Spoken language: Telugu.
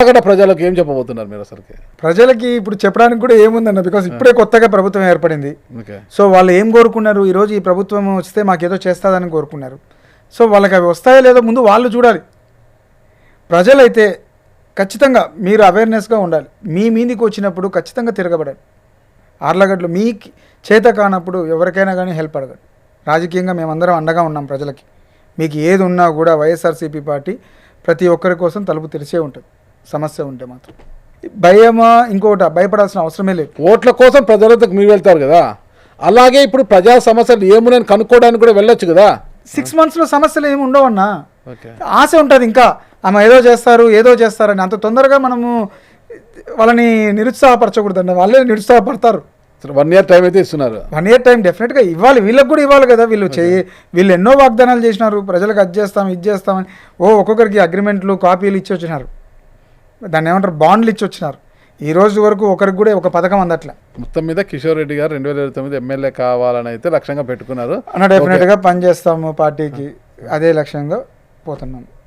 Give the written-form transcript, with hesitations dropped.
అక్కడ ప్రజలకు ఏం చెప్పబోతున్నారు మీరు అసలుకి? ప్రజలకి ఇప్పుడు చెప్పడానికి కూడా ఏముందన్న, బికాస్ ఇప్పుడే కొత్తగా ప్రభుత్వం ఏర్పడింది. ఓకే. సో వాళ్ళు ఏం కోరుకున్నారు, ఈరోజు ఈ ప్రభుత్వం వస్తే మాకేదో చేస్తుందని కోరుకున్నారు. సో వాళ్ళకి అవి వస్తాయో లేదో ముందు వాళ్ళు చూడాలి. ప్రజలైతే ఖచ్చితంగా మీరు అవేర్నెస్గా ఉండాలి. మీ మీదికి వచ్చినప్పుడు ఖచ్చితంగా తిరగబడాలి. ఆర్లగడ్డలు మీ చేత కానప్పుడు ఎవరికైనా కానీ హెల్ప్ అడగండి. రాజకీయంగా మేమందరం అండగా ఉన్నాం ప్రజలకి. మీకు ఏది ఉన్నా కూడా వైఎస్ఆర్సీపీ పార్టీ ప్రతి ఒక్కరి కోసం తలుపు తెరిచే ఉంటుంది. సమస్య ఉంటే మాత్రం భయమా ఇంకోట భయపడాల్సిన అవసరమే లేదు. ఓట్ల కోసం ప్రజలకు మీరు వెళ్తారు కదా, అలాగే ఇప్పుడు ప్రజా సమస్యలు ఏమున్నాయని కనుక్కోవడానికి కూడా వెళ్ళొచ్చు కదా. 6 monthsలో సమస్యలు ఏమి ఉండవన్నా. ఓకే. ఆశ ఉంటుంది ఇంకా, ఆమె ఏదో చేస్తారని. అంత తొందరగా మనము వాళ్ళని నిరుత్సాహపరచకూడదండి. వాళ్ళే నిరుత్సాహపడతారు. 1 year టైం అయితే ఇస్తున్నారు. 1 year టైం డెఫినెట్గా ఇవ్వాలి. వీళ్ళకి కూడా ఇవ్వాలి కదా. వీళ్ళు ఎన్నో వాగ్దానాలు చేసినారు, ప్రజలకు అది చేస్తాం ఇది చేస్తామని. ఒక్కొక్కరికి అగ్రిమెంట్లు కాపీలు ఇచ్చి వచ్చినారు, దాన్ని ఏమంటారు బాండ్లు ఇచ్చి వచ్చినారు. ఈ రోజు వరకు ఒకరికి కూడా ఒక పథకం అందట్లే. మొత్తం మీద కిషోర్ రెడ్డి గారు 2029 ఎమ్మెల్యే కావాలని అయితే లక్ష్యంగా పెట్టుకున్నారు. డెఫినెట్గా పనిచేస్తాము పార్టీకి, అదే లక్ష్యంగా పోతున్నాము.